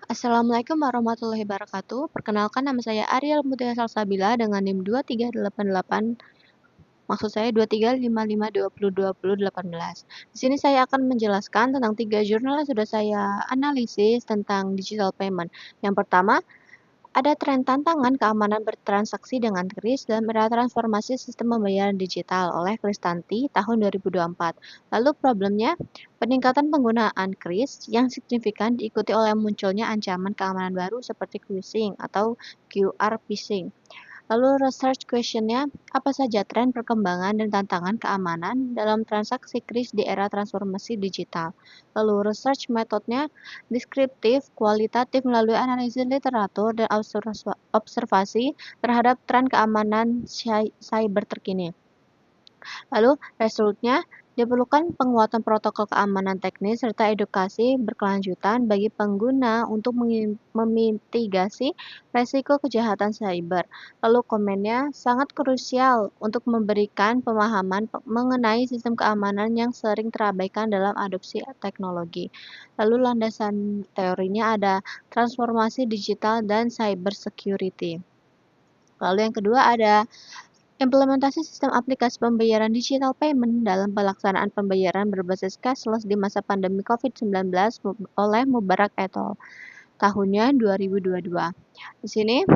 Assalamualaikum warahmatullahi wabarakatuh. Perkenalkan nama saya Ariel Mutia Salsabila dengan NIM 2388, maksud saya 2355202018. Di sini saya akan menjelaskan tentang 3 jurnal yang sudah saya analisis tentang digital payment. Yang pertama, ada tren tantangan keamanan bertransaksi dengan kris dalam era transformasi sistem pembayaran digital oleh Kristanti tahun 2024. Lalu problemnya, peningkatan penggunaan kris yang signifikan diikuti oleh munculnya ancaman keamanan baru seperti phishing atau QR phishing. Lalu research questionnya, apa saja tren perkembangan dan tantangan keamanan dalam transaksi kris di era transformasi digital? Lalu research metodenya, deskriptif, kualitatif melalui analisis literatur dan observasi terhadap tren keamanan cyber terkini. Lalu resultnya, diperlukan penguatan protokol keamanan teknis serta edukasi berkelanjutan bagi pengguna untuk memitigasi resiko kejahatan cyber. Lalu komennya sangat krusial untuk memberikan pemahaman mengenai sistem keamanan yang sering terabaikan dalam adopsi teknologi. Lalu landasan teorinya ada transformasi digital dan cyber security. Lalu yang kedua ada implementasi sistem aplikasi pembayaran digital payment dalam pelaksanaan pembayaran berbasis cashless di masa pandemi COVID-19 oleh Mubarak et al. Tahunnya 2022. Di sini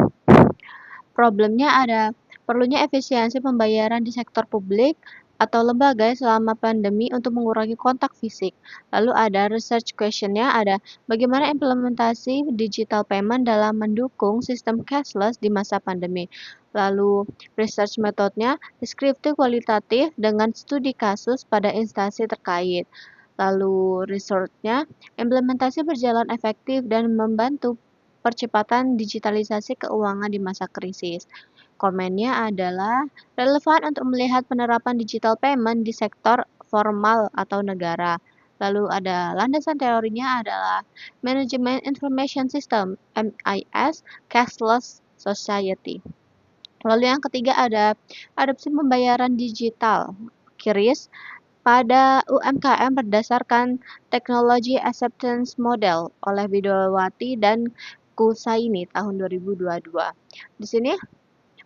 problemnya ada perlunya efisiensi pembayaran di sektor publik atau lembaga selama pandemi untuk mengurangi kontak fisik. Lalu ada research questionnya, ada bagaimana implementasi digital payment dalam mendukung sistem cashless di masa pandemi. Lalu research metodenya deskriptif kualitatif dengan studi kasus pada instansi terkait. Lalu researchnya implementasi berjalan efektif dan membantu percepatan digitalisasi keuangan di masa krisis. Komennya adalah relevan untuk melihat penerapan digital payment di sektor formal atau negara. Lalu ada landasan teorinya adalah Management Information System (MIS) Cashless Society. Lalu yang ketiga ada adopsi pembayaran digital (QRIS) pada UMKM berdasarkan teknologi acceptance model oleh Widowati dan Kusaini tahun 2022. Di sini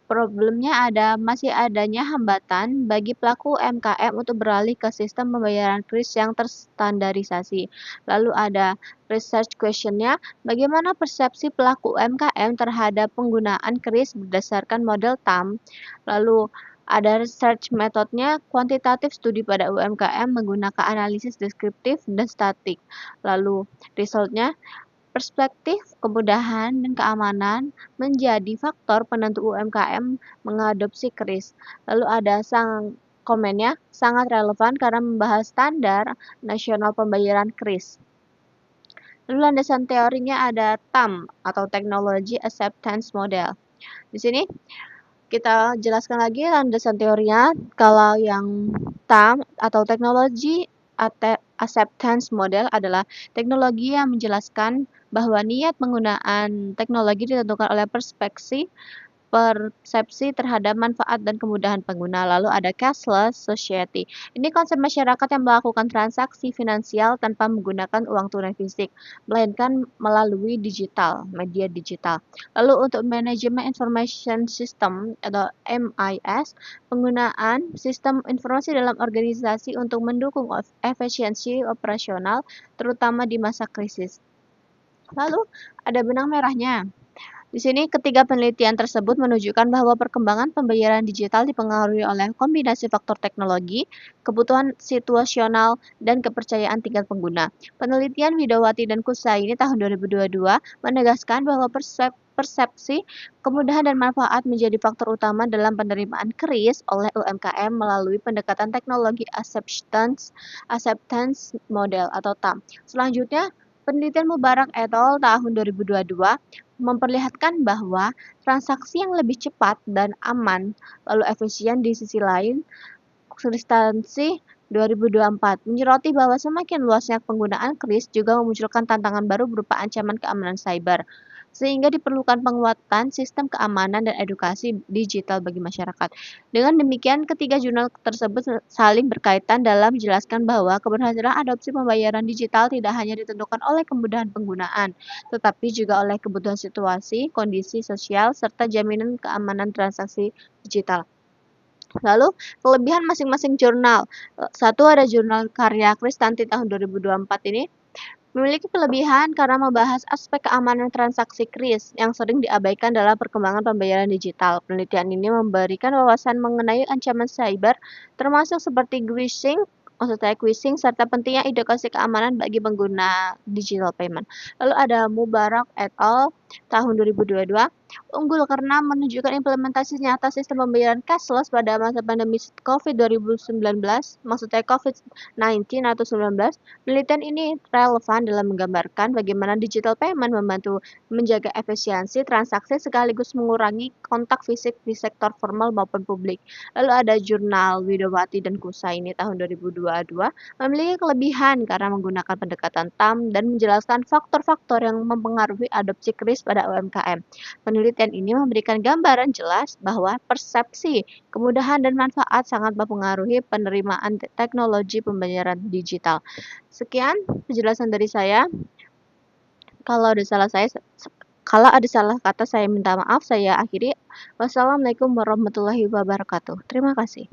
problemnya ada masih adanya hambatan bagi pelaku UMKM untuk beralih ke sistem pembayaran kris yang terstandarisasi. Lalu ada research questionnya, bagaimana persepsi pelaku UMKM terhadap penggunaan kris berdasarkan model TAM. Lalu ada research metodenya, kuantitatif studi pada UMKM menggunakan analisis deskriptif dan statik. Lalu resultnya, perspektif kemudahan dan keamanan menjadi faktor penentu UMKM mengadopsi kris. Lalu ada komennya sangat relevan karena membahas standar nasional pembayaran kris. Lalu landasan teorinya ada TAM atau Technology Acceptance Model. Di sini kita jelaskan lagi landasan teorinya. Kalau yang TAM atau Technology Acceptance Model adalah teknologi yang menjelaskan bahwa niat penggunaan teknologi ditentukan oleh persepsi terhadap manfaat dan kemudahan pengguna. Lalu ada cashless society. Ini konsep masyarakat yang melakukan transaksi finansial tanpa menggunakan uang tunai fisik, melainkan melalui media digital. Lalu untuk manajemen information system atau MIS, penggunaan sistem informasi dalam organisasi untuk mendukung efisiensi operasional, terutama di masa krisis. Lalu ada benang merahnya. Di sini ketiga penelitian tersebut menunjukkan bahwa perkembangan pembayaran digital dipengaruhi oleh kombinasi faktor teknologi, kebutuhan situasional, dan kepercayaan tingkat pengguna. Penelitian Widowati dan Kusaini tahun 2022 menegaskan bahwa persepsi, kemudahan dan manfaat menjadi faktor utama dalam penerimaan kris oleh UMKM melalui pendekatan teknologi acceptance model atau TAM. Selanjutnya, penelitian Mubarak et al. Tahun 2022 memperlihatkan bahwa transaksi yang lebih cepat dan aman lalu efisien di sisi lain, substansi 2024 menyoroti bahwa semakin luasnya penggunaan kris juga memunculkan tantangan baru berupa ancaman keamanan cyber. sehingga diperlukan penguatan sistem keamanan dan edukasi digital bagi masyarakat. Dengan demikian, ketiga jurnal tersebut saling berkaitan dalam menjelaskan bahwa keberhasilan adopsi pembayaran digital tidak hanya ditentukan oleh kemudahan penggunaan, tetapi juga oleh kebutuhan situasi, kondisi sosial, serta jaminan keamanan transaksi digital. Lalu kelebihan masing-masing jurnal. Satu ada jurnal karya Kristanti tahun 2024 ini memiliki kelebihan karena membahas aspek keamanan transaksi kris yang sering diabaikan dalam perkembangan pembayaran digital. Penelitian ini memberikan wawasan mengenai ancaman cyber termasuk seperti phishing, serta pentingnya edukasi keamanan bagi pengguna digital payment. Lalu ada Mubarak et al. Tahun 2022 unggul karena menunjukkan implementasi nyata sistem pembayaran cashless pada masa pandemi COVID 2019, maksudnya COVID-19 atau 19. Penelitian ini relevan dalam menggambarkan bagaimana digital payment membantu menjaga efisiensi transaksi sekaligus mengurangi kontak fisik di sektor formal maupun publik. Lalu ada jurnal Widowati dan Kusa ini tahun 2022 memiliki kelebihan karena menggunakan pendekatan TAM dan menjelaskan faktor-faktor yang mempengaruhi adopsi kris pada UMKM. Penelitian ini memberikan gambaran jelas bahwa persepsi, kemudahan, dan manfaat sangat mempengaruhi penerimaan teknologi pembayaran digital. Sekian penjelasan dari saya. Kalau ada salah saya, kalau ada salah kata saya minta maaf. Saya akhiri. Wassalamualaikum warahmatullahi wabarakatuh. Terima kasih.